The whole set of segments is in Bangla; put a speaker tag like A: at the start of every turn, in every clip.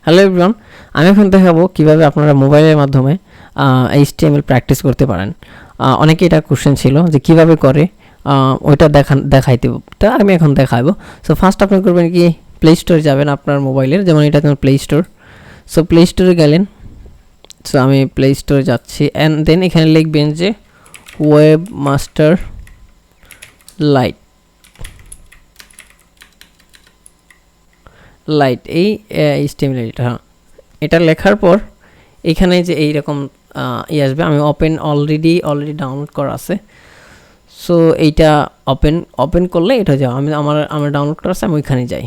A: হ্যালো এভরিওয়ান, আমি এখন দেখাবো কিভাবে আপনারা মোবাইলের মাধ্যমে HTML প্র্যাকটিস করতে পারেন। অনেকে এটা কোশ্চেন ছিল যে কিভাবে করে, ওইটা দেখাইতে, তা আমি এখন দেখাবো। সো ফার্স্ট আপনি করবেন কি, প্লে স্টোরে যাবেন আপনার মোবাইলের, যেমন এটা তোমার প্লে স্টোর। সো প্লে স্টোরে গেলেন, সো আমি প্লে স্টোরে যাচ্ছি অ্যান্ড দেন এখানে লিখবেন যে ওয়েব মাস্টার লাইট এই HTML এটা লেখার পর এখানে যে এইরকম আসবে। আমি অলরেডি ডাউনলোড করা আছে। সো এইটা ওপেন করলে এটা যাও, আমার ডাউনলোড করা আছে, আমি ওইখানে যাই।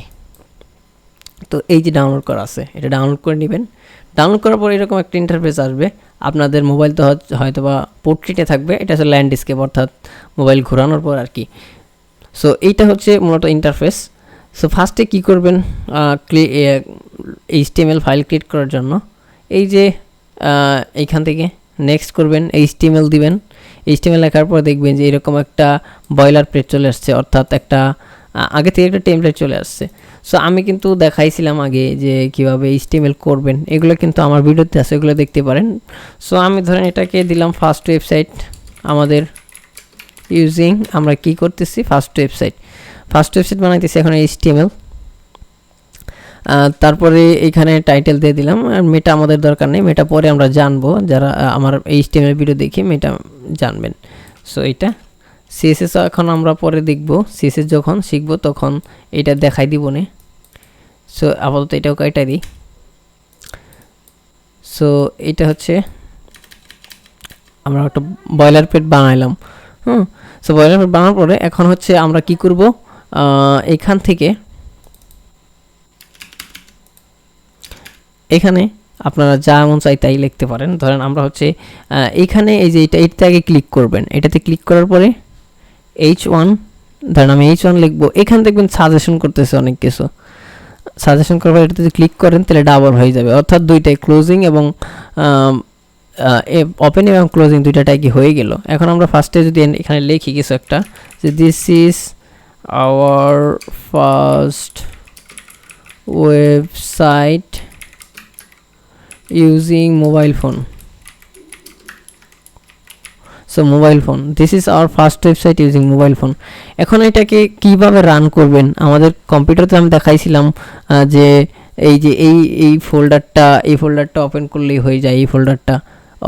A: তো এই যে ডাউনলোড করা আছে, এটা ডাউনলোড করে নেবেন। ডাউনলোড করার পর এরকম একটা ইন্টারফেস আসবে। আপনাদের মোবাইল তো হয়তো বা পোর্ট্রেটে থাকবে, এটা হচ্ছে ল্যান্ডস্কেপ, অর্থাৎ মোবাইল ঘোরানোর পর আর কি। সো এইটা হচ্ছে মূলত ইন্টারফেস। সো ফার্স্টে কী করবেন, HTML ফাইল ক্রিয়েট করার জন্য এই যে এইখান থেকে নেক্সট করবেন, HTML দিবেন। HTML লেখার পর দেখবেন যে এরকম একটা বয়লার প্লেট চলে আসছে, অর্থাৎ একটা আগে থেকে একটা টেমপ্লেট চলে আসছে। সো আমি কিন্তু দেখাইছিলাম আগে যে কীভাবে HTML করবেন, এগুলো কিন্তু আমার ভিডিওতে আছে, এগুলো দেখতে পারেন। সো আমি ধরেন এটাকে দিলাম ফার্স্ট ওয়েবসাইট আমাদের ইউজিং, আমরা কি করতেছি ফার্স্ট ওয়েবসাইট বানাইতেছি এখন HTML। তারপরে এখানে টাইটেল দিয়ে দিলাম, আর মেটা আমাদের দরকার নেই, মেটা পরে আমরা জানবো, যারা আমার HTML ভিডিও দেখি মেটা জানবেন। সো এটা CSS এখন আমরা পরে দেখব, CSS যখন শিখবো তখন এটা দেখাই দিব না। সো আপাতত এটাও কেটে দিই। সো এটা হচ্ছে আমরা একটা বয়লার প্লেট বানাইলাম। সো বয়লার প্লেট বানানোর পরে এখন হচ্ছে আমরা কি করব, এখান থেকে এখানে আপনারা যা মন চাই তাই লিখতে পারেন। ধরেন আমরা হচ্ছে এইখানে এই যে এইটাতে আগে ক্লিক করবেন, এটাতে ক্লিক করার পরে H1, ধরেন আমি H1 লিখবো। এখানে দেখবেন সাজেশন করতেছে অনেক কিছু, সাজেশন করার পর এটাতে ক্লিক করেন তাহলে ডাবল হয়ে যাবে, অর্থাৎ দুইটাই ক্লোজিং এবং ওপেন এবং ক্লোজিং দুইটাটাই কি হয়ে গেল। এখন আমরা ফার্স্টে যদি এখানে লিখি কিছু একটা, যে this is our first website using mobile phone. So mobile phone, this is our first website using mobile phone. এখন এটাকে কিভাবে রান করবেন, আমাদের কম্পিউটারতে আমি দেখাইছিলাম যে এই যে এই ফোল্ডারটা ওপেন করলেই হয়ে যায়, এই ফোল্ডারটা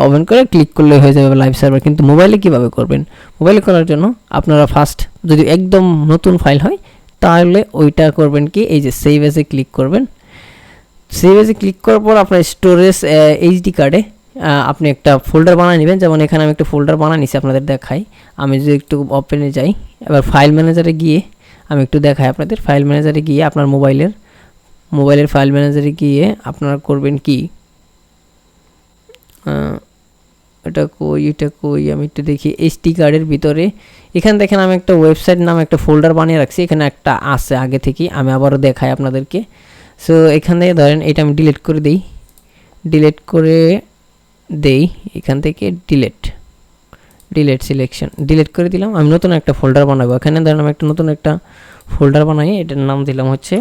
A: ওপেন করে ক্লিক করলেই হয়ে যাবে লাইভ সার্ভার। কিন্তু মোবাইলে কিভাবে করবেন, মোবাইলে করার জন্য আপনারা ফার্স্ট যদি একদম নতুন ফাইল হয় তাহলে ওইটা করবেন কি, এই যে সেভ এজে ক্লিক করবেন। সেভ এজে ক্লিক করার পর আপনার স্টোরেজ HD কার্ডে আপনি একটা ফোল্ডার বানিয়ে নেবেন। যেমন এখানে আমি একটা ফোল্ডার বানিয়ে নিছি, আপনাদের দেখাই। আমি যদি একটু ওপেনে যাই, এবার ফাইল ম্যানেজারে গিয়ে আমি একটু দেখাই আপনাদের। ফাইল ম্যানেজারে গিয়ে আপনার মোবাইলের ফাইল ম্যানেজারে গিয়ে আপনারা করবেন কি, এটা কই আমি একটু দেখি। SD কার্ডের ভিতরে এখানে দেখেন আমি একটা ওয়েবসাইট নামে একটা ফোল্ডার বানিয়ে রাখছি, এখানে একটা আছে আগে থেকেই, আমি আবারও দেখাই আপনাদেরকে। সো এখানে ধরেন এটা আমি ডিলিট করে দেই এখান থেকে ডিলিট সিলেকশন ডিলিট করে দিলাম। আমি নতুন একটা ফোল্ডার বানাবো, এখানে ধরেন আমি নতুন একটা ফোল্ডার বানাই, এটার নাম দিলাম হচ্ছে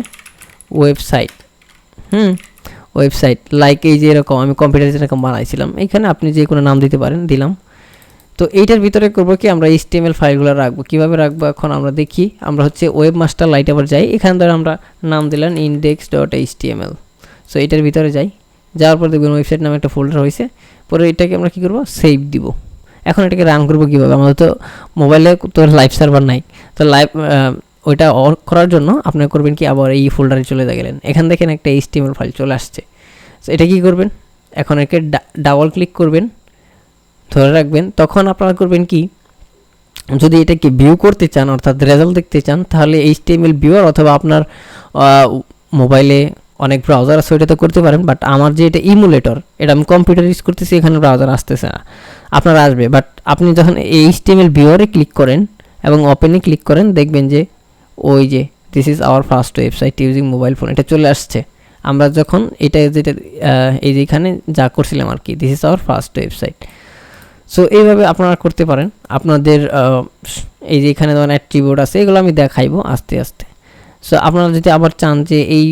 A: ওয়েবসাইট। ওয়েবসাইট লাইক এই যে এরকম আমি কম্পিউটারে যেরকম বানাইছিলাম, এখানে আপনি যে কোনো নাম দিতে পারেন, দিলাম। তো এইটার ভিতরে করবো কি, আমরা HTML ফাইলগুলো রাখবো। কীভাবে রাখবো এখন আমরা দেখি। আমরা হচ্ছে ওয়েব মাস্টার লাইট আবার যাই, এখানে ধরে আমরা নাম দিলাম index.html। সো এটার ভিতরে যাওয়ার পর দেখবেন ওয়েবসাইট নামে একটা ফোল্ডার হয়েছে। পরে এটাকে আমরা কী করবো, সেভ দিব। এখন এটাকে রান করবো কীভাবে, আমাদের তো মোবাইলে তো লাইভ সার্ভার নাই, তো ওইটা অন করার জন্য আপনি করবেন কি, আবার এই ফোল্ডারে চলে গেলেন, এখান দেখেন একটা HTML ফাইল চলে আসছে। সো এটা কী করবেন, এখন একে ডাবল ক্লিক করবেন, ধরে রাখবেন। তখন আপনারা করবেন কি, যদি এটাকে ভিউ করতে চান অর্থাৎ রেজাল্ট দেখতে চান, তাহলে HTML ভিউয়ার অথবা আপনার মোবাইলে অনেক ব্রাউজার আছে ওইটাতে করতে পারেন। বাট আমার যে এটা ইমুলেটর, এটা আমি কম্পিউটার ইউজ করতেছি, এখানে ব্রাউজার আসতেছে না, আপনার আসবে। বাট আপনি যখন এই HTML ভিউয়ারে ক্লিক করেন এবং ওপেনে ক্লিক করেন, দেখবেন যে ওই যে this is our first website using mobile phone এটা চলে আসছে। আমরা যখন এটা যেটা এই যে এখানে যা করছিলাম আর কি, this is our first website. So এইভাবে আপনারা করতে পারেন আপনাদের এই যে এখানে ধরেন অ্যাট্রিবিউট আছে, এগুলো আমি দেখাইবো আস্তে আস্তে। সো আপনারা যদি আবার চান যে এই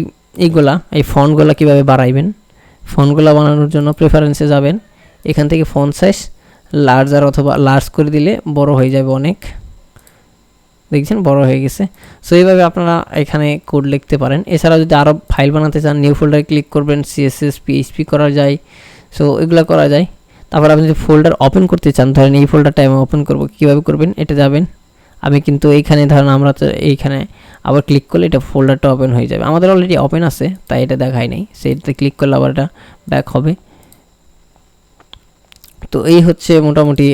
A: এইগুলা এই ফন্টগুলো কীভাবে বাড়াইবেন, ফন্টগুলো বানানোর জন্য প্রেফারেন্সে যাবেন, এখান থেকে ফন্ট সাইজ লার্জার অথবা লার্জ করে দিলে বড় হয়ে যাবে অনেক, দেখছেন বড় হয়ে গেছে। সো এইভাবে আপনারা এখানে কোড লিখতে পারেন। এছাড়া যদি আরও ফাইল বানাতে চান নিউ ফোল্ডারে ক্লিক করবেন, সিএসএস পিএইচপি করা যায়, সো এগুলো করা যায়। তারপর আপনি যদি ফোল্ডার ওপেন করতে চান, ধরেন এই ফোল্ডারটা আমি ওপেন করবো, কীভাবে করবেন, এটা যাবেন, আমি কিন্তু এইখানে ধরেন আমরা তো এইখানে আবার ক্লিক করলে এটা ফোল্ডারটা ওপেন হয়ে যাবে, আমাদের অলরেডি ওপেন আছে তাই এটা দেখায় নাই, সেইটাতে ক্লিক করলে আবার এটা ব্যাক হবে। তো এই হচ্ছে মোটামুটি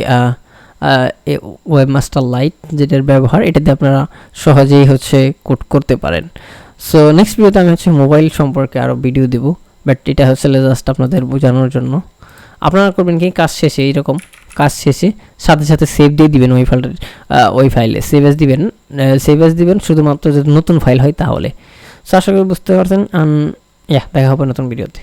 A: ওয়েবমাস্টার লাইট যেটার ব্যবহার, এটাতে আপনারা সহজেই হচ্ছে কোড করতে পারেন। সো নেক্সট ভিডিওতে আমি হচ্ছে মোবাইল সম্পর্কে আরও ভিডিও দেবো, বাট এটা হচ্ছে জাস্ট আপনাদের বোঝানোর জন্য। আপনারা করবেন কি, কাজ শেষে এইরকম কাজ শেষে সাথে সাথে সেভ দিয়ে দিবেন ওই ফাইলটা, ওই ফাইলে সেভ এস দিবেন শুধুমাত্র যদি নতুন ফাইল হয় তাহলে। সো আশা করি বুঝতে পারছেন। দেখা হবে নতুন ভিডিওতে।